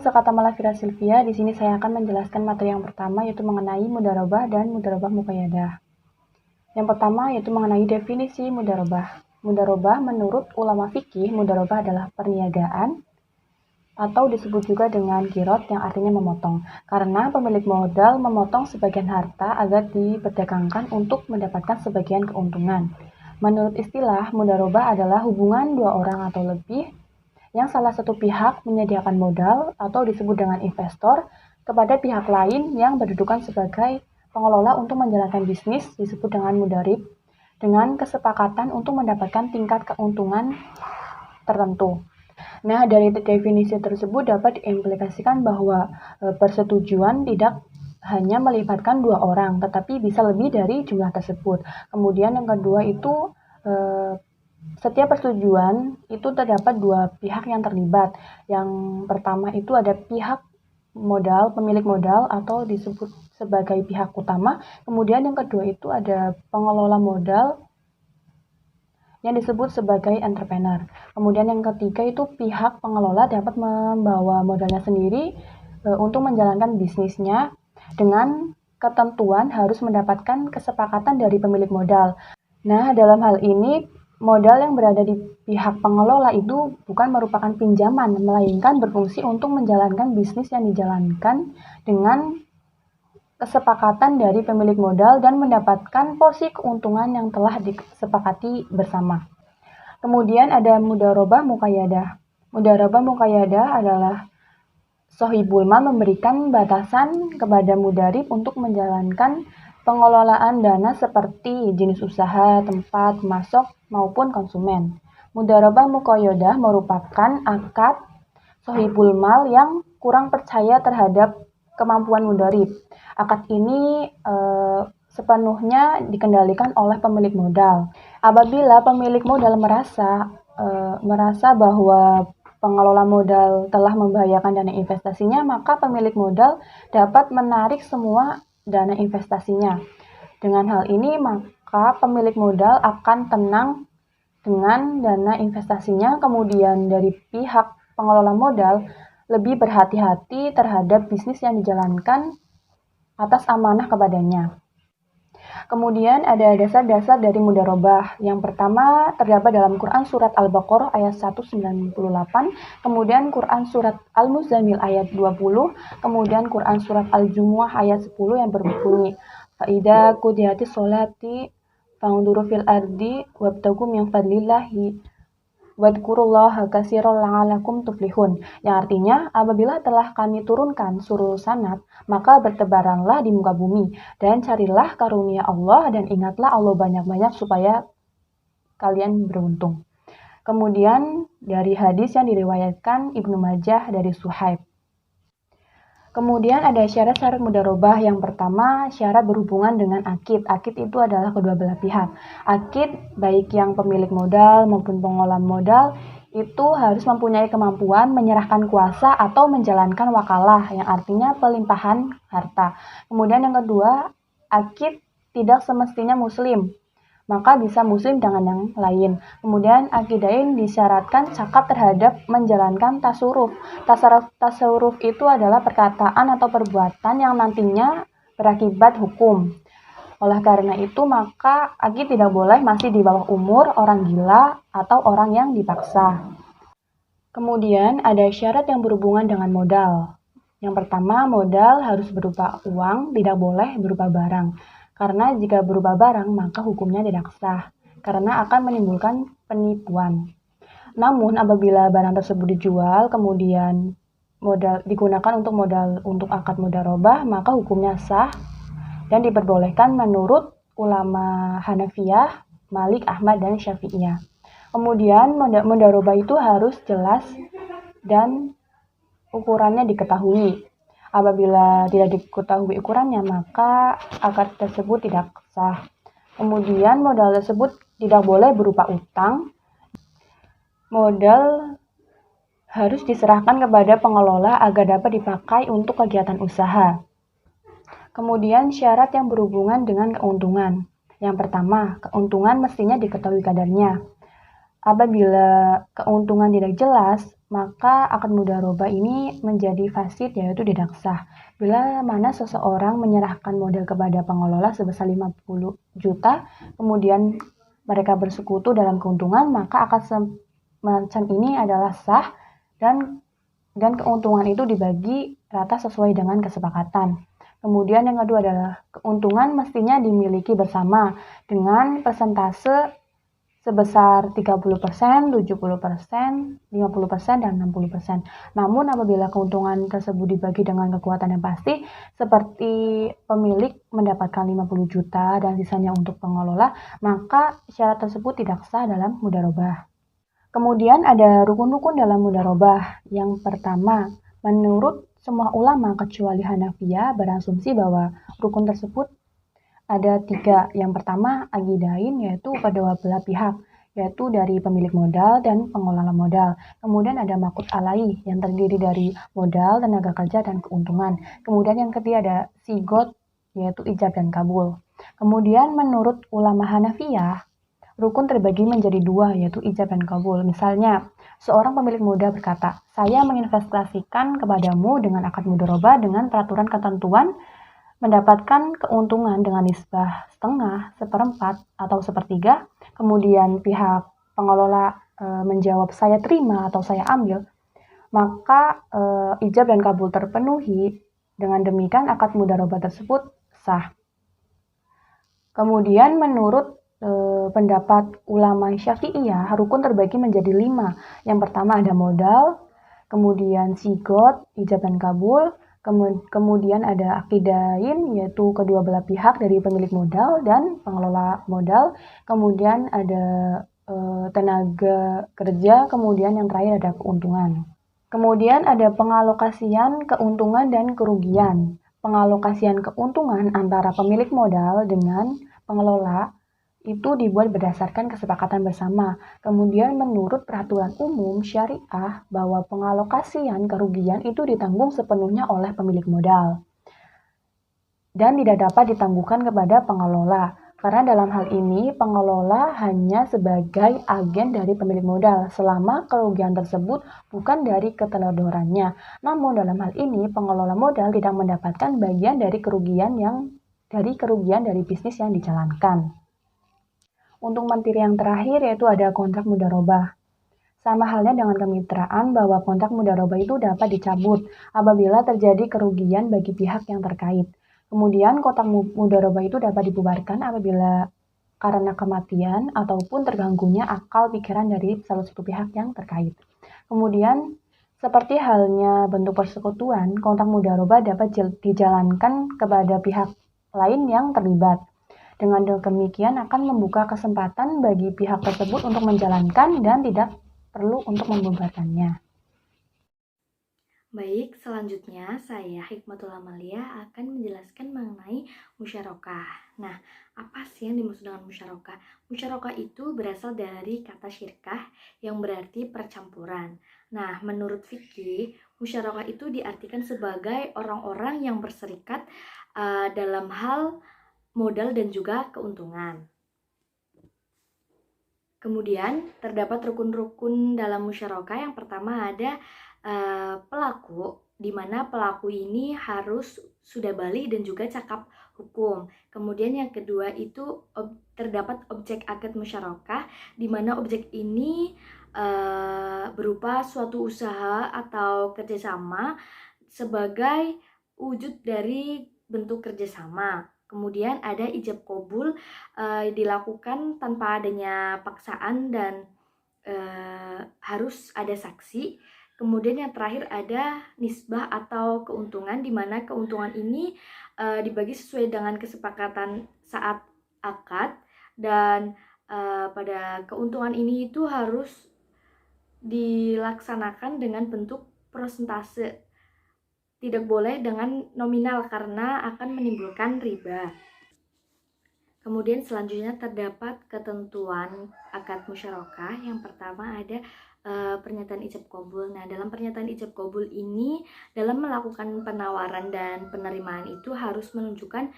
sekata Malafira Silvia. Di sini saya akan menjelaskan materi yang pertama, yaitu mengenai mudharabah dan mudharabah muqayyadah. Yang pertama yaitu mengenai definisi mudharabah. Mudharabah menurut ulama fikih, mudharabah adalah perniagaan atau disebut juga dengan qirad yang artinya memotong. Karena pemilik modal memotong sebagian harta agar diperdagangkan untuk mendapatkan sebagian keuntungan. Menurut istilah, mudharabah adalah hubungan dua orang atau lebih yang salah satu pihak menyediakan modal atau disebut dengan investor kepada pihak lain yang berkedudukan sebagai pengelola untuk menjalankan bisnis, disebut dengan mudharib, dengan kesepakatan untuk mendapatkan tingkat keuntungan tertentu. Nah, dari definisi tersebut dapat diimplikasikan bahwa persetujuan tidak hanya melibatkan dua orang, tetapi bisa lebih dari jumlah tersebut. Kemudian yang kedua itu setiap persetujuan itu terdapat dua pihak yang terlibat. Yang pertama itu ada pihak modal, pemilik modal atau disebut sebagai pihak utama. Kemudian yang kedua itu ada pengelola modal yang disebut sebagai entrepreneur. Kemudian yang ketiga itu pihak pengelola dapat membawa modalnya sendiri untuk menjalankan bisnisnya dengan ketentuan harus mendapatkan kesepakatan dari pemilik modal. Nah, dalam hal ini modal yang berada di pihak pengelola itu bukan merupakan pinjaman, melainkan berfungsi untuk menjalankan bisnis yang dijalankan dengan kesepakatan dari pemilik modal dan mendapatkan porsi keuntungan yang telah disepakati bersama. Kemudian ada mudharabah muqayyadah. Mudharabah muqayyadah adalah sohibul mal memberikan batasan kepada mudharib untuk menjalankan pengelolaan dana seperti jenis usaha, tempat, masuk, maupun konsumen. Mudharabah muqayyadah merupakan akad sohibul mal yang kurang percaya terhadap kemampuan mudharib. Akad ini sepenuhnya dikendalikan oleh pemilik modal. Apabila pemilik modal merasa bahwa pengelola modal telah membahayakan dana investasinya, maka pemilik modal dapat menarik semua dana investasinya. Dengan hal ini, maka pemilik modal akan tenang dengan dana investasinya. Kemudian dari pihak pengelola modal lebih berhati-hati terhadap bisnis yang dijalankan atas amanah kepadanya. Kemudian ada dasar-dasar dari mudharabah. Yang pertama terdapat dalam Quran Surat Al-Baqarah ayat 198, kemudian Quran Surat Al-Muzammil ayat 20, kemudian Quran Surat Al-Jumu'ah ayat 10 yang berbunyi, Fa'idha qudiyati sholati fa'udhuru fil ardi wabtagu min fadlillahi wadkurullaha katsiran la'alakum tuflihun, yang artinya apabila telah kami turunkan suruh sanad, maka bertebaranlah di muka bumi dan carilah karunia Allah dan ingatlah Allah banyak-banyak supaya kalian beruntung. Kemudian dari hadis yang diriwayatkan Ibnu Majah dari Suhaib. Kemudian ada syarat-syarat mudharabah. Yang pertama, syarat berhubungan dengan akid. Akid itu adalah kedua belah pihak. Akid, baik yang pemilik modal maupun pengelola modal, itu harus mempunyai kemampuan menyerahkan kuasa atau menjalankan wakalah, yang artinya pelimpahan harta. Kemudian yang kedua, akid tidak semestinya muslim, maka bisa muslim dengan yang lain. Kemudian akidain disyaratkan cakap terhadap menjalankan tasarruf. Tasarruf itu adalah perkataan atau perbuatan yang nantinya berakibat hukum. Oleh karena itu, maka akid tidak boleh masih di bawah umur, orang gila, atau orang yang dipaksa. Kemudian ada syarat yang berhubungan dengan modal. Yang pertama, modal harus berupa uang, tidak boleh berupa barang. Karena jika berupa barang, maka hukumnya tidak sah, karena akan menimbulkan penipuan. Namun, apabila barang tersebut dijual, kemudian modal digunakan untuk akad mudharabah, maka hukumnya sah dan diperbolehkan menurut ulama Hanafiyah, Malik, Ahmad, dan Syafi'iyah. Kemudian, mudharabah itu harus jelas dan ukurannya diketahui. Apabila tidak diketahui ukurannya, maka akad tersebut tidak sah. Kemudian modal tersebut tidak boleh berupa utang. Modal harus diserahkan kepada pengelola agar dapat dipakai untuk kegiatan usaha. Kemudian syarat yang berhubungan dengan keuntungan. Yang pertama, keuntungan mestinya diketahui kadarnya. Apabila keuntungan tidak jelas, maka akad mudharabah ini menjadi fasid, yaitu tidak sah. Bila mana seseorang menyerahkan modal kepada pengelola sebesar 50 juta, kemudian mereka bersekutu dalam keuntungan, maka akad semacam ini adalah sah dan keuntungan itu dibagi rata sesuai dengan kesepakatan. Kemudian yang kedua adalah keuntungan mestinya dimiliki bersama dengan persentase sebesar 30%, 70%, 50%, dan 60%. Namun apabila keuntungan tersebut dibagi dengan kekuatan yang pasti, seperti pemilik mendapatkan 50 juta dan sisanya untuk pengelola, maka syarat tersebut tidak sah dalam mudharabah. Kemudian ada rukun-rukun dalam mudharabah. Yang pertama, menurut semua ulama kecuali Hanafiyah berasumsi bahwa rukun tersebut ada 3. Yang pertama, agidain, yaitu kedua belah pihak, yaitu dari pemilik modal dan pengelola modal. Kemudian ada makut alai, yang terdiri dari modal, tenaga kerja, dan keuntungan. Kemudian yang ketiga ada sigot, yaitu ijab dan kabul. Kemudian menurut ulama Hanafiyah, rukun terbagi menjadi 2, yaitu ijab dan kabul. Misalnya, seorang pemilik modal berkata, saya menginvestasikan kepadamu dengan akad mudharabah dengan peraturan ketentuan mendapatkan keuntungan dengan nisbah setengah, seperempat, atau sepertiga. Kemudian pihak pengelola menjawab saya terima atau saya ambil, maka ijab dan kabul terpenuhi. Dengan demikian akad mudharabah tersebut sah. Kemudian menurut pendapat ulama Syafi'iyah, rukun terbagi menjadi 5. Yang pertama ada modal, kemudian sigot, ijab dan kabul, kemudian ada akidain, yaitu kedua belah pihak dari pemilik modal dan pengelola modal, kemudian ada tenaga kerja, kemudian yang terakhir ada keuntungan. Kemudian ada pengalokasian keuntungan dan kerugian. Pengalokasian keuntungan antara pemilik modal dengan pengelola itu dibuat berdasarkan kesepakatan bersama. Kemudian menurut peraturan umum syariah bahwa pengalokasian kerugian itu ditanggung sepenuhnya oleh pemilik modal dan tidak dapat ditangguhkan kepada pengelola. Karena dalam hal ini pengelola hanya sebagai agen dari pemilik modal selama kerugian tersebut bukan dari keteledorannya. Namun dalam hal ini pengelola modal tidak mendapatkan bagian dari kerugian dari bisnis yang dijalankan. Untuk materi yang terakhir yaitu ada kontrak mudharabah. Sama halnya dengan kemitraan bahwa kontrak mudharabah itu dapat dicabut apabila terjadi kerugian bagi pihak yang terkait. Kemudian kontrak mudharabah itu dapat dibubarkan apabila karena kematian ataupun terganggunya akal pikiran dari salah satu pihak yang terkait. Kemudian seperti halnya bentuk persekutuan, kontrak mudharabah dapat dijalankan kepada pihak lain yang terlibat. Dengan demikian akan membuka kesempatan bagi pihak tersebut untuk menjalankan dan tidak perlu untuk membubarkannya. Baik, selanjutnya saya Hikmatul Amalia akan menjelaskan mengenai musyarakah. Nah, apa sih yang dimaksud dengan musyarakah? Musyarakah itu berasal dari kata syirkah yang berarti percampuran. Nah, menurut fikih, musyarakah itu diartikan sebagai orang-orang yang berserikat dalam hal modal dan juga keuntungan. Kemudian terdapat rukun-rukun dalam musyarakah. Yang pertama ada pelaku, di mana pelaku ini harus sudah balik dan juga cakap hukum. Kemudian yang kedua itu terdapat objek akad musyarakah, di mana objek ini berupa suatu usaha atau kerjasama sebagai wujud dari bentuk kerjasama. Kemudian ada ijab kabul dilakukan tanpa adanya paksaan dan harus ada saksi. Kemudian yang terakhir ada nisbah atau keuntungan, di mana keuntungan ini dibagi sesuai dengan kesepakatan saat akad, dan pada keuntungan ini itu harus dilaksanakan dengan bentuk persentase. Tidak boleh dengan nominal karena akan menimbulkan riba. Kemudian selanjutnya terdapat ketentuan akad musyarakah. Yang pertama ada pernyataan ijab kabul. Nah, dalam pernyataan ijab kabul ini, dalam melakukan penawaran dan penerimaan itu harus menunjukkan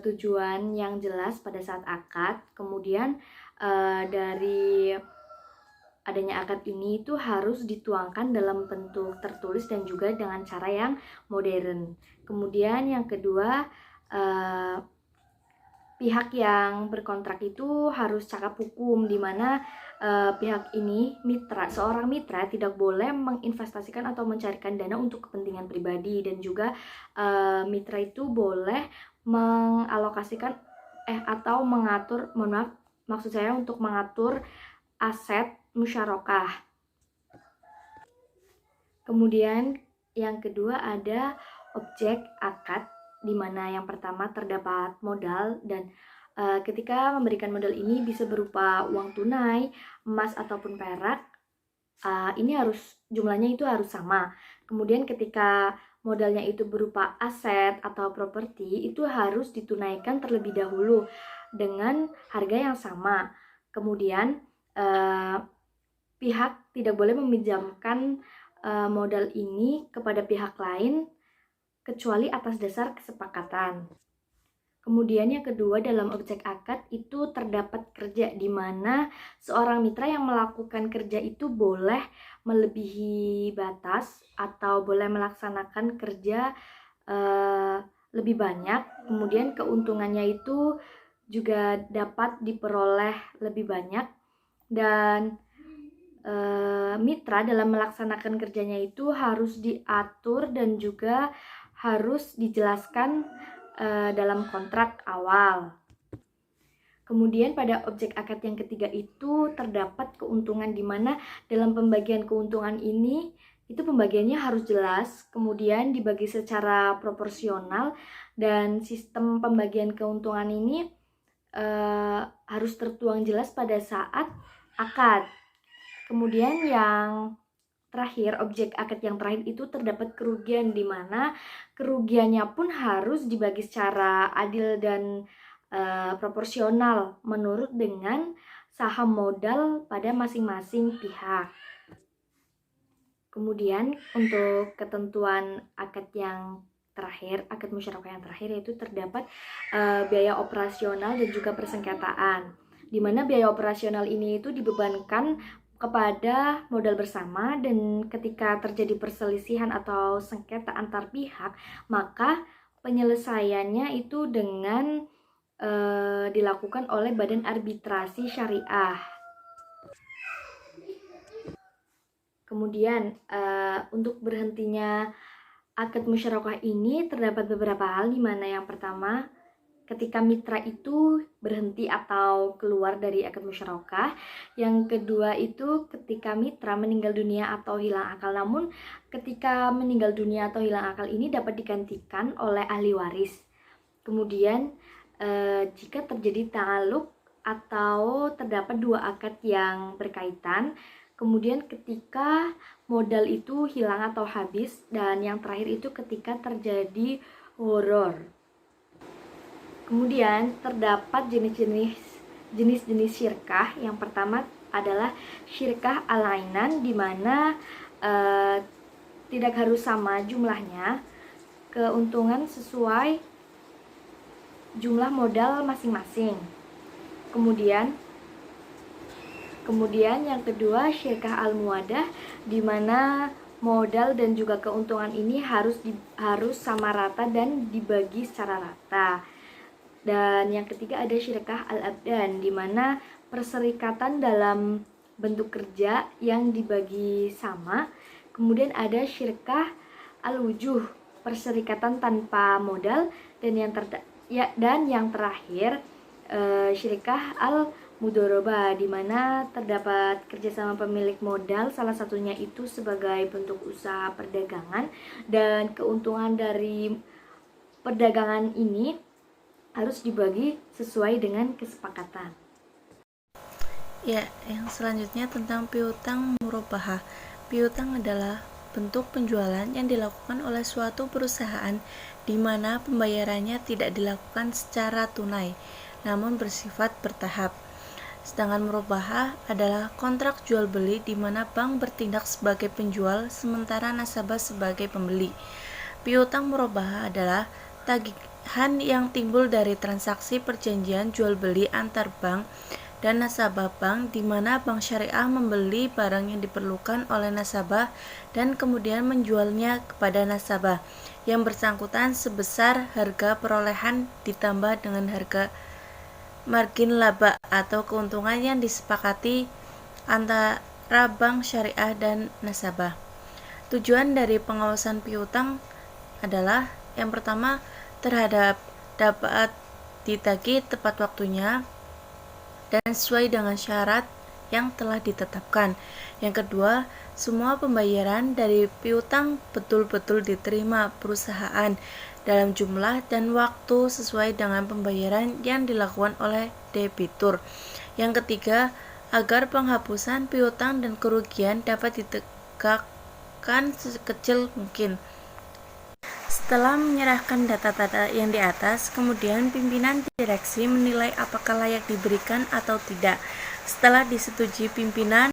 tujuan yang jelas pada saat akad. Kemudian dari adanya akad ini itu harus dituangkan dalam bentuk tertulis dan juga dengan cara yang modern. Kemudian yang kedua, pihak yang berkontrak itu harus cakap hukum, di mana pihak ini seorang mitra tidak boleh menginvestasikan atau mencarikan dana untuk kepentingan pribadi, dan juga mitra itu boleh mengalokasikan atau mengatur, maksud saya untuk mengatur aset musyarakah. Kemudian yang kedua ada objek akad, di mana yang pertama terdapat modal, dan ketika memberikan modal ini bisa berupa uang tunai, emas ataupun perak. Ini jumlahnya itu harus sama. Kemudian ketika modalnya itu berupa aset atau properti, itu harus ditunaikan terlebih dahulu dengan harga yang sama. Kemudian pihak tidak boleh meminjamkan modal ini kepada pihak lain kecuali atas dasar kesepakatan. Kemudian yang kedua, dalam objek akad itu terdapat kerja, di mana seorang mitra yang melakukan kerja itu boleh melebihi batas atau boleh melaksanakan kerja lebih banyak. Kemudian keuntungannya itu juga dapat diperoleh lebih banyak, dan mitra dalam melaksanakan kerjanya itu harus diatur dan juga harus dijelaskan dalam kontrak awal. Kemudian pada objek akad yang ketiga itu terdapat keuntungan, di mana dalam pembagian keuntungan ini itu pembagiannya harus jelas, kemudian dibagi secara proporsional, dan sistem pembagian keuntungan ini harus tertuang jelas pada saat akad. Kemudian yang terakhir, objek akad yang terakhir itu terdapat kerugian, di mana kerugiannya pun harus dibagi secara adil dan proporsional menurut dengan saham modal pada masing-masing pihak. Kemudian untuk ketentuan akad yang terakhir, akad musyarakah yang terakhir, yaitu terdapat biaya operasional dan juga persengketaan, di mana biaya operasional ini itu dibebankan kepada modal bersama, dan ketika terjadi perselisihan atau sengketa antar pihak, maka penyelesaiannya itu dengan dilakukan oleh Badan Arbitrasi Syariah. Kemudian untuk berhentinya akad musyarakah ini terdapat beberapa hal, di mana yang pertama, ketika mitra itu berhenti atau keluar dari akad musyarakah. Yang kedua itu ketika mitra meninggal dunia atau hilang akal. Namun ketika meninggal dunia atau hilang akal ini dapat digantikan oleh ahli waris. Kemudian jika terjadi ta'aluk atau terdapat dua akad yang berkaitan. Kemudian ketika modal itu hilang atau habis. Dan yang terakhir itu ketika terjadi horor. Kemudian terdapat jenis-jenis syirkah. Yang pertama adalah syirkah al-ainan, di mana tidak harus sama jumlahnya, keuntungan sesuai jumlah modal masing-masing. Kemudian yang kedua syirkah al-muwadah, di mana modal dan juga keuntungan ini harus sama rata dan dibagi secara rata. Dan yang ketiga ada syirkah al-abdan, di mana perserikatan dalam bentuk kerja yang dibagi sama. Kemudian ada syirkah al-wujuh, perserikatan tanpa modal, dan yang terakhir syirkah al-mudharabah, di mana terdapat kerjasama pemilik modal, salah satunya itu sebagai bentuk usaha perdagangan, dan keuntungan dari perdagangan ini harus dibagi sesuai dengan kesepakatan. Ya, yang selanjutnya tentang piutang murabahah. Piutang adalah bentuk penjualan yang dilakukan oleh suatu perusahaan di mana pembayarannya tidak dilakukan secara tunai, namun bersifat bertahap. Sedangkan murabahah adalah kontrak jual beli di mana bank bertindak sebagai penjual sementara nasabah sebagai pembeli. Piutang murabahah adalah tagihan yang timbul dari transaksi perjanjian jual beli antar bank dan nasabah bank, di mana bank syariah membeli barang yang diperlukan oleh nasabah dan kemudian menjualnya kepada nasabah yang bersangkutan sebesar harga perolehan ditambah dengan harga margin laba atau keuntungan yang disepakati antara bank syariah dan nasabah. Tujuan dari pengawasan piutang adalah yang pertama, terhadap dapat ditagih tepat waktunya dan sesuai dengan syarat yang telah ditetapkan. Yang kedua, semua pembayaran dari piutang betul-betul diterima perusahaan dalam jumlah dan waktu sesuai dengan pembayaran yang dilakukan oleh debitur. Yang ketiga, agar penghapusan piutang dan kerugian dapat ditegakkan sekecil mungkin. Setelah menyerahkan data-data yang di atas, kemudian pimpinan direksi menilai apakah layak diberikan atau tidak. Setelah disetujui pimpinan,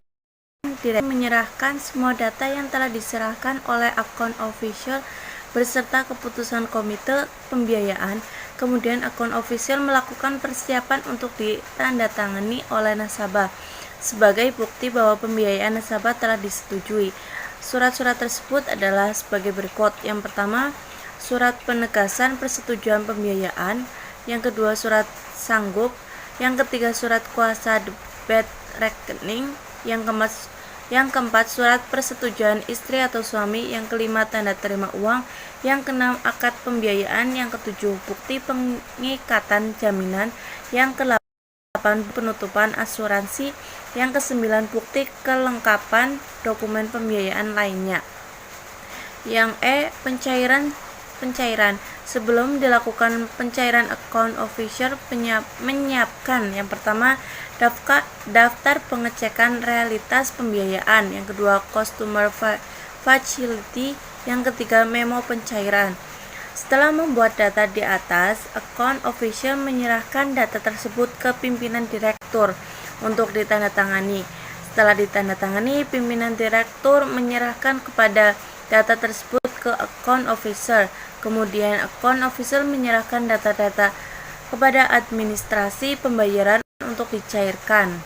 direksi menyerahkan semua data yang telah diserahkan oleh account official beserta keputusan komite pembiayaan. Kemudian account official melakukan persiapan untuk ditandatangani oleh nasabah sebagai bukti bahwa pembiayaan nasabah telah disetujui. Surat-surat tersebut adalah sebagai berikut. Yang pertama, surat penegasan persetujuan pembiayaan. Yang kedua, surat sanggup. Yang ketiga, surat kuasa debit rekening. Yang keempat, surat persetujuan istri atau suami. Yang kelima, tanda terima uang. Yang keenam, akad pembiayaan. Yang ketujuh, bukti pengikatan jaminan. Yang kedelapan, penutupan asuransi. Yang kesembilan, bukti kelengkapan dokumen pembiayaan lainnya. Yang pencairan. Sebelum dilakukan pencairan, account officer menyiapkan yang pertama, daftar pengecekan realitas pembiayaan. Yang kedua, customer facility. Yang ketiga, memo pencairan. Setelah membuat data di atas, account officer menyerahkan data tersebut ke pimpinan direktur untuk ditandatangani. Setelah ditandatangani, pimpinan direktur menyerahkan kepada data tersebut ke account officer. Kemudian account officer menyerahkan data-data kepada administrasi pembayaran untuk dicairkan.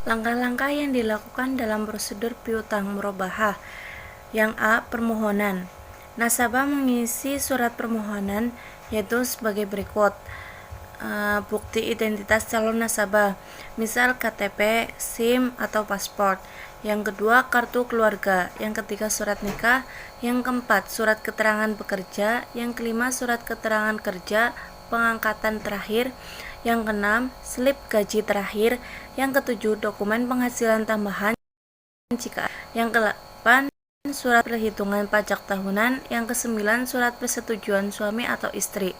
Langkah-langkah yang dilakukan dalam prosedur piutang murabahah. Yang A. Permohonan. Nasabah mengisi surat permohonan yaitu sebagai berikut. Bukti identitas calon nasabah, misal KTP, SIM, atau paspor. Yang kedua, kartu keluarga. Yang ketiga, surat nikah. Yang keempat, surat keterangan bekerja. Yang kelima, surat keterangan kerja pengangkatan terakhir. Yang keenam, slip gaji terakhir. Yang ketujuh, dokumen penghasilan tambahan jika. Yang kedelapan, surat perhitungan pajak tahunan. Yang kesembilan, surat persetujuan suami atau istri.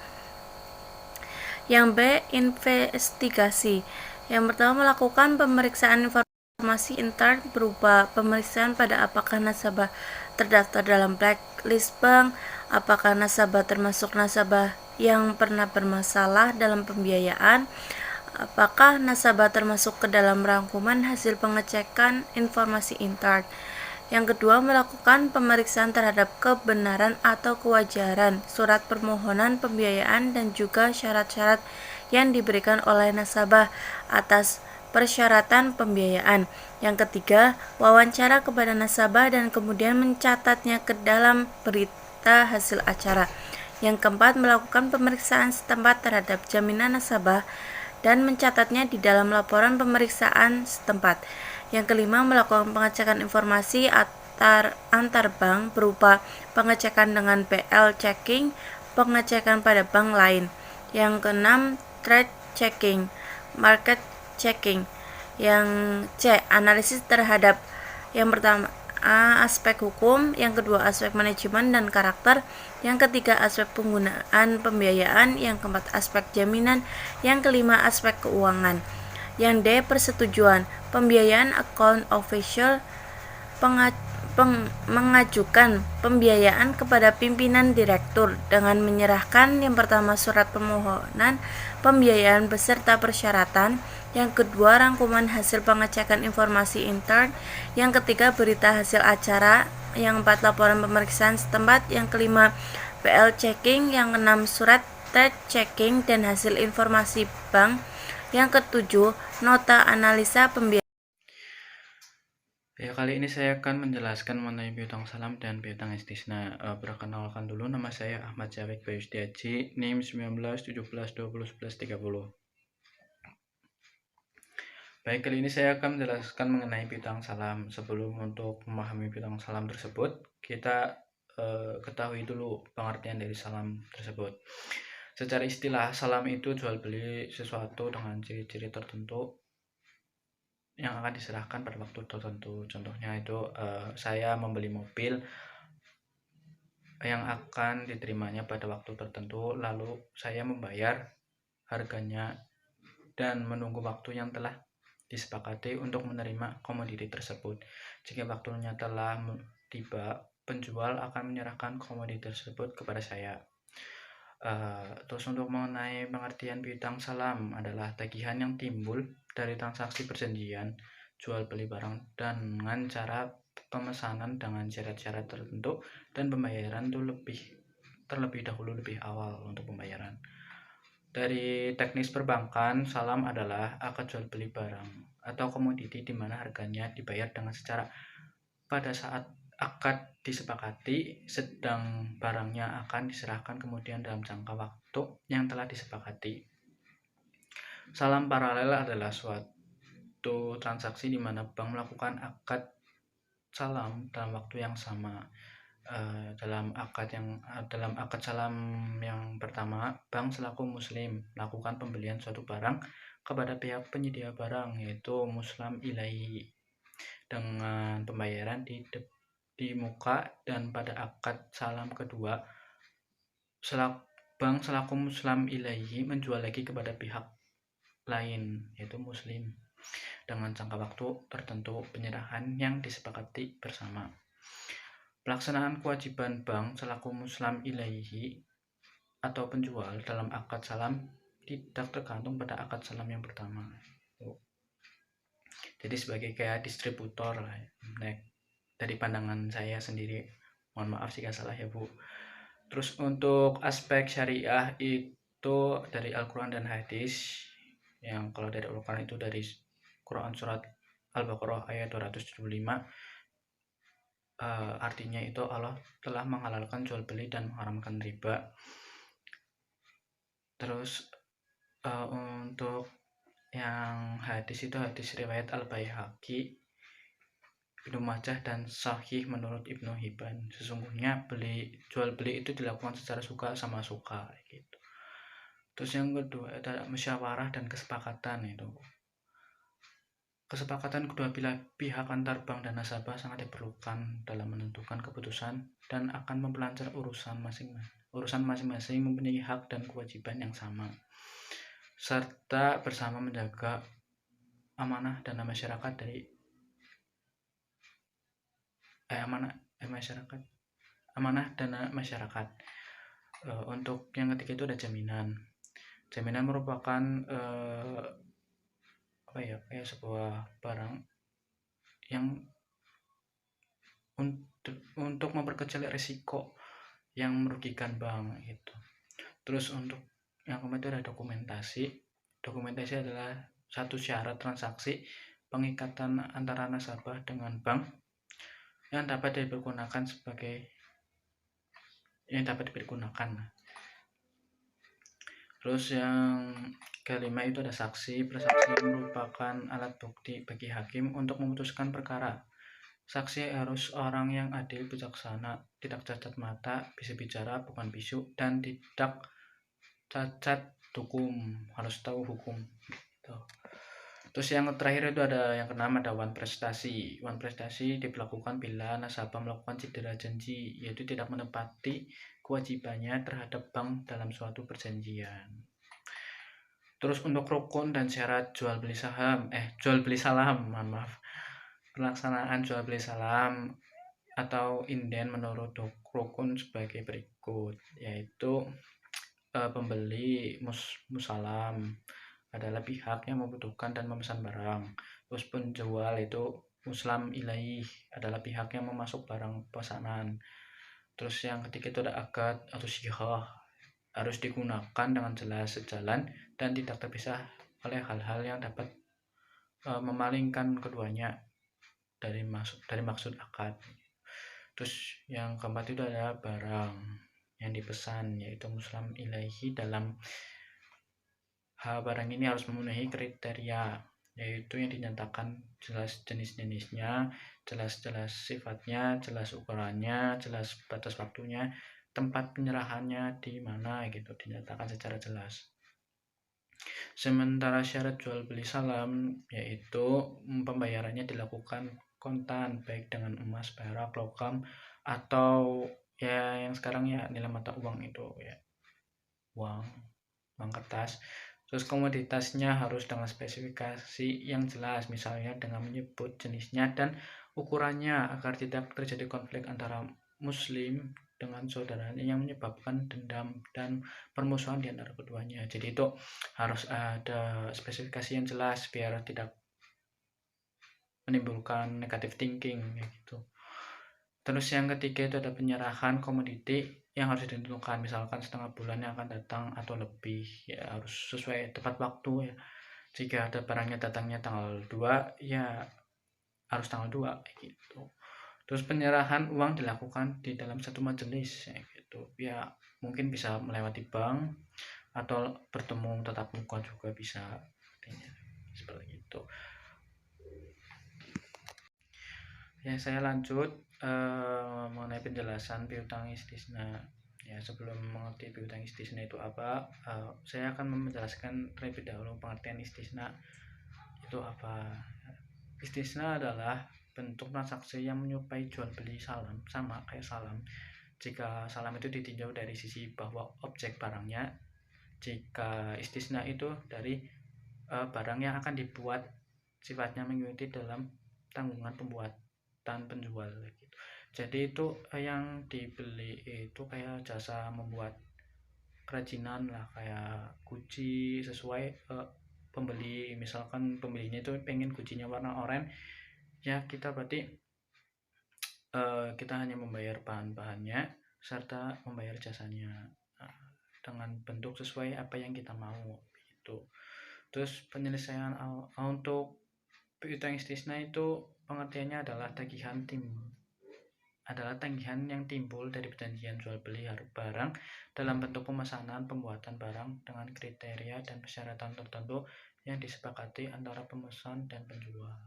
Yang B. Investigasi. Yang pertama, melakukan pemeriksaan informasi intern berupa pemeriksaan pada apakah nasabah terdaftar dalam blacklist bank, apakah nasabah termasuk nasabah yang pernah bermasalah dalam pembiayaan, apakah nasabah termasuk ke dalam rangkuman hasil pengecekan informasi intern. Yang kedua, melakukan pemeriksaan terhadap kebenaran atau kewajaran surat permohonan pembiayaan dan juga syarat-syarat yang diberikan oleh nasabah atas persyaratan pembiayaan. Yang ketiga, wawancara kepada nasabah dan kemudian mencatatnya ke dalam berita hasil acara. Yang keempat, melakukan pemeriksaan setempat terhadap jaminan nasabah dan mencatatnya di dalam laporan pemeriksaan setempat. Yang kelima, melakukan pengecekan informasi antar bank berupa pengecekan dengan BL checking, pengecekan pada bank lain. Yang keenam, trade checking, market checking. Yang C, analisis terhadap yang pertama aspek hukum, yang kedua aspek manajemen dan karakter, yang ketiga aspek penggunaan pembiayaan, yang keempat aspek jaminan, yang kelima aspek keuangan. Yang D, persetujuan pembiayaan. Account official mengajukan pembiayaan kepada pimpinan direktur dengan menyerahkan yang pertama surat permohonan pembiayaan beserta persyaratan, yang kedua rangkuman hasil pengecekan informasi intern, yang ketiga berita hasil acara, yang keempat laporan pemeriksaan setempat, yang kelima BL checking, yang keenam surat trade checking dan hasil informasi bank, yang ketujuh Nota analisa pembiayaan. Ya, kali ini saya akan menjelaskan mengenai piutang salam dan piutang istisna. Perkenalkan dulu, nama saya Ahmad Syafik Bayusdiaji, NIM 19 17 20 11 30. Baik, kali ini saya akan menjelaskan mengenai piutang salam. Sebelum untuk memahami piutang salam tersebut, kita ketahui dulu pengertian dari salam tersebut. Secara istilah, salam itu jual beli sesuatu dengan ciri-ciri tertentu yang akan diserahkan pada waktu tertentu. Contohnya itu saya membeli mobil yang akan diterimanya pada waktu tertentu, lalu saya membayar harganya dan menunggu waktu yang telah disepakati untuk menerima komoditi tersebut. Jika waktunya telah tiba, penjual akan menyerahkan komoditi tersebut kepada saya. Terus untuk mengenai pengertian piutang salam adalah tagihan yang timbul dari transaksi perjanjian jual beli barang dengan cara pemesanan dengan syarat-syarat tertentu dan pembayaran itu terlebih dahulu lebih awal untuk pembayaran. Dari teknis perbankan, salam adalah akad jual beli barang atau komoditi di mana harganya dibayar dengan secara pada saat akad disepakati, sedang barangnya akan diserahkan kemudian dalam jangka waktu yang telah disepakati. Salam paralel adalah suatu transaksi di mana bank melakukan akad salam dalam waktu yang sama. Dalam akad salam yang pertama, bank selaku muslim melakukan pembelian suatu barang kepada pihak penyedia barang, yaitu muslim ilaihi, dengan pembayaran di muka, dan pada akad salam kedua, bank selaku muslim ilaihi menjual lagi kepada pihak lain, yaitu muslim, dengan jangka waktu tertentu penyerahan yang disepakati bersama. Pelaksanaan kewajiban bank selaku muslim ilaihi atau penjual dalam akad salam tidak tergantung pada akad salam yang pertama. Jadi sebagai kayak distributor lah, dari pandangan saya sendiri. Mohon maaf jika salah ya Bu. Terus untuk aspek syariah itu dari Al-Quran dan hadis. Yang kalau dari Al-Quran itu dari Quran surat Al-Baqarah ayat 275. Artinya itu Allah telah menghalalkan jual beli dan mengharamkan riba. Terus untuk yang hadis itu hadis riwayat Al-Baihaqi, Ibnu Majah, dan Sahih menurut Ibnu Hibban. Sesungguhnya jual beli itu dilakukan secara suka sama suka gitu. Terus yang kedua ada musyawarah dan kesepakatan. Itu kesepakatan kedua pihak antar bank dan nasabah sangat diperlukan dalam menentukan keputusan dan akan memperlancar urusan masing-masing mempunyai hak dan kewajiban yang sama, serta bersama menjaga amanah dana masyarakat amanah dana masyarakat. Untuk yang ketiga itu ada jaminan. Jaminan merupakan sebuah barang yang untuk memperkecil risiko yang merugikan bank gitu. Terus untuk yang keempat itu ada dokumentasi. Dokumentasi adalah satu syarat transaksi pengikatan antara nasabah dengan bank yang dapat dipergunakan. Terus yang kelima itu ada saksi. Bersaksi merupakan alat bukti bagi hakim untuk memutuskan perkara. Saksi harus orang yang adil, bijaksana, tidak cacat mata, bisa bicara bukan bisu, dan tidak cacat hukum, harus tahu hukum. Terus yang terakhir itu ada yang keenam, ada wan prestasi. Wan prestasi diberlakukan bila nasabah melakukan cedera janji, yaitu tidak menepati kewajibannya terhadap bank dalam suatu perjanjian. Terus untuk rukun dan syarat jual beli salam, pelaksanaan jual beli salam atau inden menurut rukun sebagai berikut, yaitu pembeli musalam adalah pihak yang membutuhkan dan memesan barang. Terus penjual itu muslim ilaih adalah pihak yang memasuk barang pesanan. Terus yang ketiga itu ada akad atau syihah, harus digunakan dengan jelas, sejalan, dan tidak terpisah oleh hal-hal yang dapat memalingkan keduanya dari maksud akad. Terus yang keempat itu adalah barang yang dipesan, yaitu muslim ilaihi. Dalam barang ini harus memenuhi kriteria, yaitu yang dinyatakan jelas jenis-jenisnya, jelas-jelas sifatnya, jelas ukurannya, jelas batas waktunya, tempat penyerahannya di mana gitu, dinyatakan secara jelas. Sementara syarat jual beli salam yaitu pembayarannya dilakukan kontan, baik dengan emas, perak, logam, atau ya yang sekarang ya nilai mata uang itu ya uang kertas. Terus komoditasnya harus dengan spesifikasi yang jelas, misalnya dengan menyebut jenisnya dan ukurannya agar tidak terjadi konflik antara muslim dengan saudaranya yang menyebabkan dendam dan permusuhan di antara keduanya. Jadi itu harus ada spesifikasi yang jelas biar tidak menimbulkan negative thinking gitu. Terus yang ketiga itu ada penyerahan komoditi yang harus ditentukan, misalkan setengah bulan yang akan datang atau lebih, ya harus sesuai tepat waktu ya. Jika ada barangnya datangnya tanggal 2 ya harus tanggal 2 gitu. Terus penyerahan uang dilakukan di dalam satu majelis ya gitu. Ya mungkin bisa melewati bank atau bertemu tatap muka juga bisa, seperti itu. Ya, saya lanjut mengenai penjelasan piutang istisna. Ya, sebelum mengerti piutang istisna itu apa, saya akan menjelaskan terlebih dahulu pengertian istisna itu apa. Istisna adalah bentuk transaksi yang menyerupai jual beli salam, sama kayak salam. Jika salam itu ditinjau dari sisi bahwa objek barangnya, jika istisna itu dari barang yang akan dibuat sifatnya mengikuti dalam tanggungan pembuatan penjual gitu. Jadi itu yang dibeli itu kayak jasa membuat kerajinan lah, kayak guci sesuai pembeli. Misalkan pembelinya itu pengen gucinya warna oranye, ya kita berarti kita hanya membayar bahan-bahannya serta membayar jasanya dengan bentuk sesuai apa yang kita mau gitu. Terus penyelesaian untuk piutang istisna itu pengertiannya adalah tagihan yang timbul dari perjanjian jual beli barang dalam bentuk pemesanan pembuatan barang dengan kriteria dan persyaratan tertentu yang disepakati antara pemesan dan penjual.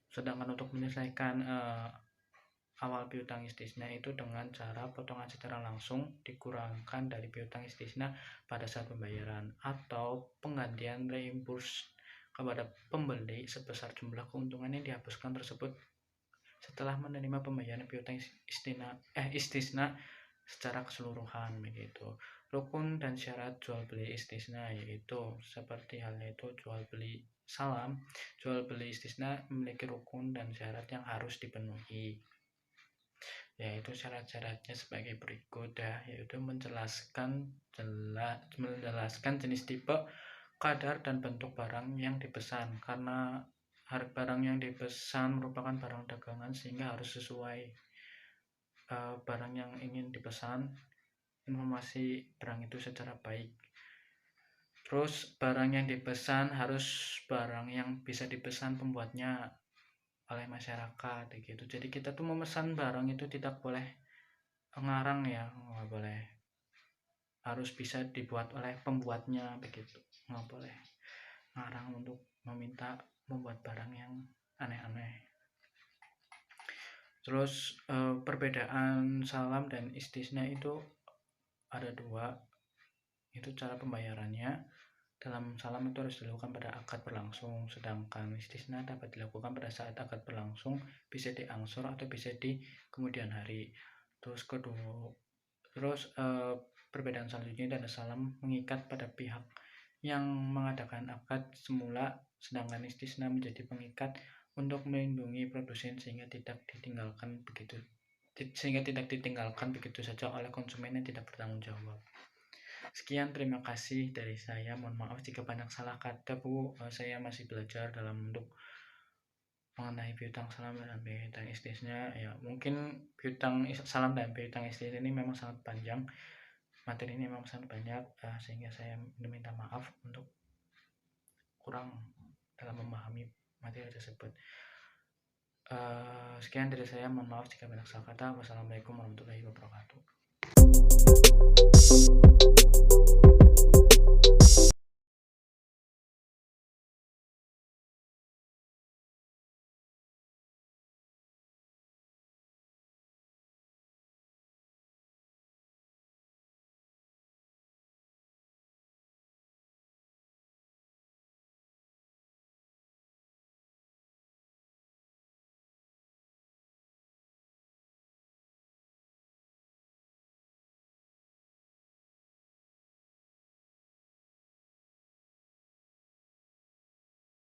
Sedangkan untuk menyelesaikan awal piutang istisna itu dengan cara potongan secara langsung dikurangkan dari piutang istisna pada saat pembayaran, atau penggantian reimburse kepada pembeli sebesar jumlah keuntungan yang dihapuskan tersebut setelah menerima pembayaran piutang istisna secara keseluruhan begitu. Rukun dan syarat jual beli istisna yaitu seperti halnya itu jual beli salam, jual beli istisna memiliki rukun dan syarat yang harus dipenuhi, yaitu syarat-syaratnya sebagai berikut ya, yaitu menjelaskan jenis tipe, kadar dan bentuk barang yang dipesan, karena barang yang dipesan merupakan barang dagangan sehingga harus sesuai barang yang ingin dipesan, informasi barang itu secara baik. Terus barang yang dipesan harus barang yang bisa dipesan pembuatnya oleh masyarakat gitu. Jadi kita tuh memesan barang itu tidak boleh ngarang ya, nggak boleh, harus bisa dibuat oleh pembuatnya begitu, nggak boleh ngarang untuk meminta membuat barang yang aneh-aneh. Terus perbedaan salam dan istisna itu ada dua, itu cara pembayarannya. Dalam salam itu harus dilakukan pada akad berlangsung, sedangkan istisna dapat dilakukan pada saat akad berlangsung, bisa diangsur atau bisa di kemudian hari. Terus perbedaan selanjutnya adalah salam mengikat pada pihak yang mengadakan akad semula, sedangkan istisna menjadi pengikat untuk melindungi produsen sehingga tidak ditinggalkan begitu saja oleh konsumen yang tidak bertanggung jawab. Sekian, terima kasih dari saya. Mohon maaf jika banyak salah kata, Bu. Saya masih belajar dalam bentuk mengenai piutang salam dan piutang istisna. Ya, mungkin piutang salam dan piutang istisna ini memang sangat panjang. Materi ini memang sangat banyak, sehingga saya minta maaf untuk kurang dalam memahami materi tersebut. Sekian dari saya, mohon maaf jika banyak salah kata. Wassalamualaikum warahmatullahi wabarakatuh.